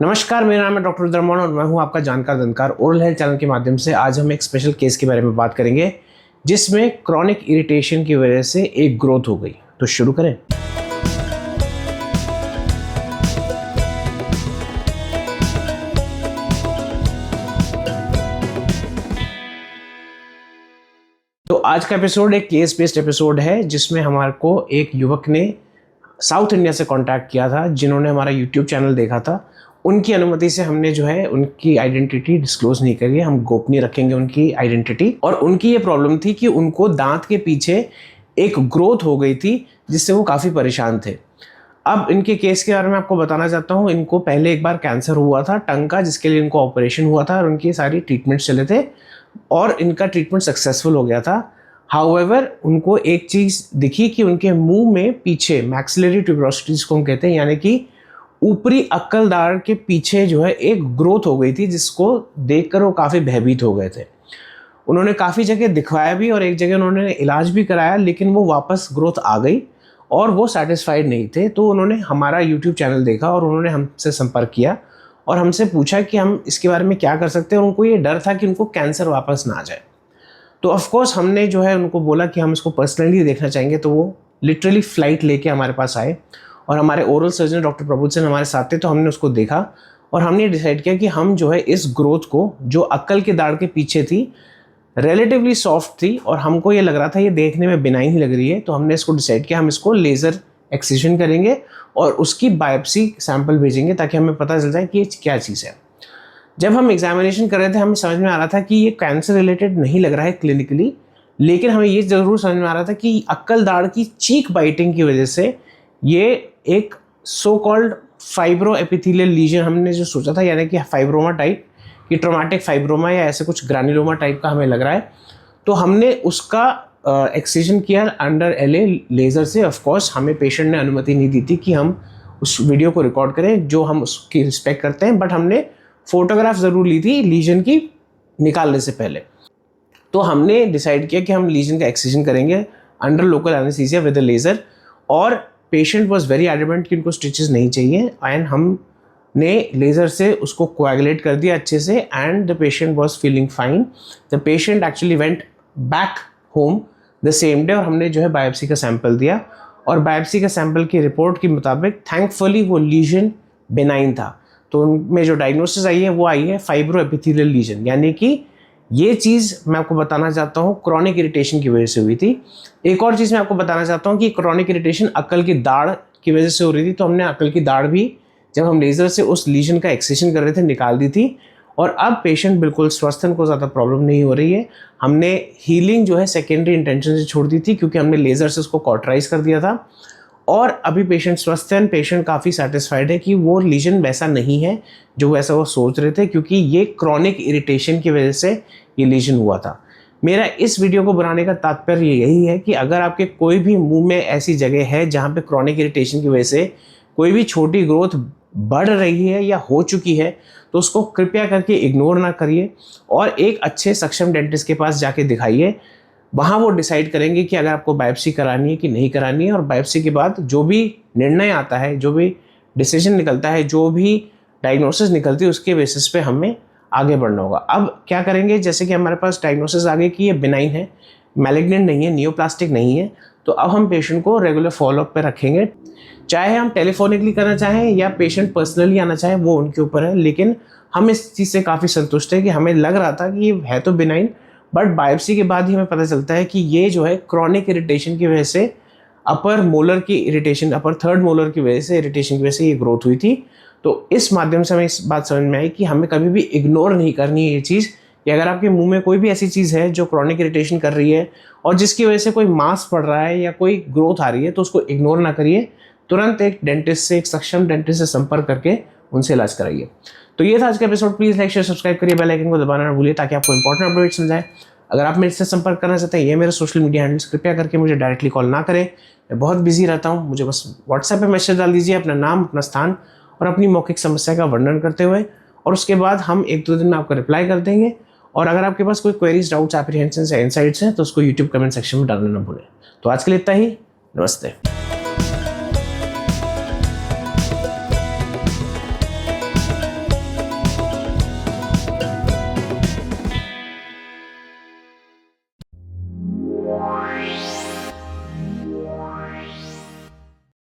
नमस्कार, मेरा नाम है डॉक्टर रुद्रमोहन और मैं हूं आपका जानकार दंतकार ओरल हेल्थ चैनल के माध्यम से। आज हम एक स्पेशल केस के बारे में बात करेंगे जिसमें क्रॉनिक इरिटेशन की वजह से एक ग्रोथ हो गई। तो शुरू करें। तो आज का एपिसोड एक केस बेस्ड एपिसोड है जिसमें हमारे को एक युवक ने साउथ इंडिया से कांटेक्ट किया था, जिन्होंने हमारा यूट्यूब चैनल देखा था। उनकी अनुमति से हमने जो है उनकी आइडेंटिटी डिस्क्लोज नहीं करी है, हम गोपनीय रखेंगे उनकी आइडेंटिटी। और उनकी ये प्रॉब्लम थी कि उनको दांत के पीछे एक ग्रोथ हो गई थी जिससे वो काफ़ी परेशान थे। अब इनके केस के बारे में आपको बताना चाहता हूँ। इनको पहले एक बार कैंसर हुआ था टंग का, जिसके लिए इनको ऑपरेशन हुआ था और उनकी सारी ट्रीटमेंट चले थे और इनका ट्रीटमेंट सक्सेसफुल हो गया था। हाउएवर उनको एक चीज़ दिखी कि उनके मुंह में पीछे मैक्सिलरी ट्यूबरोसिटी जिसको हम कहते हैं, यानी कि ऊपरी अक्कल दाढ़ के पीछे जो है एक ग्रोथ हो गई थी, जिसको देखकर वो काफ़ी भयभीत हो गए थे। उन्होंने काफ़ी जगह दिखवाया भी और एक जगह उन्होंने इलाज भी कराया, लेकिन वो वापस ग्रोथ आ गई और वो सेटिस्फाइड नहीं थे। तो उन्होंने हमारा यूट्यूब चैनल देखा और उन्होंने हमसे संपर्क किया और हमसे पूछा कि हम इसके बारे में क्या कर सकते हैं। उनको ये डर था कि उनको कैंसर वापस ना आ जाए। तो ऑफकोर्स हमने जो है उनको बोला कि हम इसको पर्सनली देखना चाहेंगे। तो वो लिटरली फ़्लाइट लेके हमारे पास आए और हमारे ओरल सर्जन डॉक्टर प्रभुद सेन हमारे साथ थे। तो हमने उसको देखा और हमने डिसाइड किया कि हम जो है इस ग्रोथ को, जो अक्कल के दाढ़ के पीछे थी, रिलेटिवली सॉफ्ट थी और हमको ये लग रहा था ये देखने में बिनाइन ही लग रही है। तो हमने इसको डिसाइड किया हम इसको लेज़र एक्सिजन करेंगे और उसकी बायोप्सी सैंपल भेजेंगे ताकि हमें पता चल जाए कि ये क्या चीज़ है। जब हम एग्जामिनेशन कर रहे थे हमें समझ में आ रहा था कि ये कैंसर रिलेटेड नहीं लग रहा है क्लिनिकली, लेकिन हमें ये ज़रूर समझ में आ रहा था कि अक्कल दाढ़ की चीक बाइटिंग की वजह से ये एक so called fibro epithelial lesion हमने जो सोचा था, यानी कि फाइब्रोमा टाइप की ट्रोमेटिक फाइब्रोमा या ऐसे कुछ ग्रान्युलोमा टाइप का हमें लग रहा है। तो हमने उसका एक्सिजन किया अंडर एलए लेज़र से। ऑफकोर्स हमें पेशेंट ने अनुमति नहीं दी थी कि हम उस वीडियो को रिकॉर्ड करें, जो हम उसकी रिस्पेक्ट करते हैं, बट हमने फ़ोटोग्राफ ज़रूर ली थी लीजन की निकालने से पहले। तो हमने डिसाइड किया कि हम लीजन का एक्सिजन करेंगे under local anaesthesia with a laser. और पेशेंट वॉज वेरी एडमेंट कि उनको स्टिचेस नहीं चाहिए एंड हमने लेज़र से उसको कोएगुलेट कर दिया अच्छे से and the patient was feeling fine. The patient actually went back home the same day और हमने जो है बायोप्सी का सैंपल दिया और बायोप्सी का सैंपल की रिपोर्ट के मुताबिक थैंकफुली वो लीजन बेनाइन था। तो उनमें जो डायग्नोसिस आई है वो आई है फाइब्रो एपिथेलियल लीजन, यानी कि ये चीज़ मैं आपको बताना चाहता हूँ क्रॉनिक इरिटेशन की वजह से हुई थी। एक और चीज़ मैं आपको बताना चाहता हूँ कि क्रॉनिक इरिटेशन अक्ल की दाढ़ की वजह से हो रही थी। तो हमने अक्ल की दाढ़ भी जब हम लेज़र से उस लीजन का एक्सिजन कर रहे थे निकाल दी थी और अब पेशेंट बिल्कुल स्वस्थ है, उनको ज़्यादा प्रॉब्लम नहीं हो रही है। हमने हीलिंग जो है सेकेंडरी इंटेंशन से छोड़ दी थी क्योंकि हमने लेज़र से उसको कॉटराइज कर दिया था और अभी पेशेंट स्वस्थ है। पेशेंट काफ़ी सेटिस्फाइड है कि वो लीजन वैसा नहीं है जो वैसा वो सोच रहे थे, क्योंकि ये क्रॉनिक इरिटेशन की वजह से ये लीजन हुआ था। मेरा इस वीडियो को बनाने का तात्पर्य यही है कि अगर आपके कोई भी मुंह में ऐसी जगह है जहाँ पे क्रॉनिक इरिटेशन की वजह से कोई भी छोटी ग्रोथ बढ़ रही है या हो चुकी है, तो उसको कृपया करके इग्नोर ना करिए और एक अच्छे सक्षम डेंटिस्ट के पास जाके दिखाइए। वहाँ वो डिसाइड करेंगे कि अगर आपको बायोप्सी करानी है कि नहीं करानी है, और बायोप्सी के बाद जो भी निर्णय आता है, जो भी डिसीजन निकलता है, जो भी डायग्नोसिस निकलती है, उसके बेसिस पे हमें आगे बढ़ना होगा। अब क्या करेंगे, जैसे कि हमारे पास डायग्नोसिस आ गई कि ये बिनाइन है, मैलिग्नेंट नहीं है, नियोप्लास्टिक नहीं है, तो अब हम पेशेंट को रेगुलर फॉलोअप पे रखेंगे। चाहे हम टेलीफोनिकली करना चाहें या पेशेंट पर्सनली आना चाहे, वो उनके ऊपर है, लेकिन हम इस चीज़ से काफ़ी संतुष्ट है कि हमें लग रहा था कि ये है तो बिनाइन, बट बायोप्सी के बाद ही हमें पता चलता है कि ये जो है क्रॉनिक इरिटेशन की वजह से, अपर मोलर की इरिटेशन, अपर थर्ड मोलर की वजह से, इरिटेशन की वजह से ये ग्रोथ हुई थी। तो इस माध्यम से हमें इस बात समझ में आई कि हमें कभी भी इग्नोर नहीं करनी है ये चीज़, कि अगर आपके मुंह में कोई भी ऐसी चीज़ है जो क्रॉनिक इरिटेशन कर रही है और जिसकी वजह से कोई मांस पड़ रहा है या कोई ग्रोथ आ रही है, तो उसको इग्नोर ना करिए। तुरंत एक डेंटिस्ट से, एक सक्षम डेंटिस्ट से संपर्क करके उनसे इलाज कराइए। तो ये था आज का episode. Please like, share, subscribe करिए, बेल आइकन को दबाना ना भूलिए ताकि आपको इंपॉर्टेंट अपडेट्स मिल जाए। अगर आप मेरे से संपर्क करना चाहते हैं, ये मेरे सोशल मीडिया हैंडल्स, कृपया करके मुझे डायरेक्टली कॉल ना करें, मैं बहुत बिजी रहता हूँ। मुझे बस व्हाट्सएप पे मैसेज डाल दीजिए अपना नाम, अपना स्थान और अपनी मौखिक समस्या का वर्णन करते हुए, और उसके बाद हम 1-2 दिन में आपको रिप्लाई कर देंगे और अगर आपके पास कोई क्वेरीज, डाउट्स, एप्रीहेंशंस या इनसाइट्स हैं तो उसको यूट्यूब कमेंट सेक्शन में डालना ना भूलें। तो आज के लिए इतना ही। नमस्ते।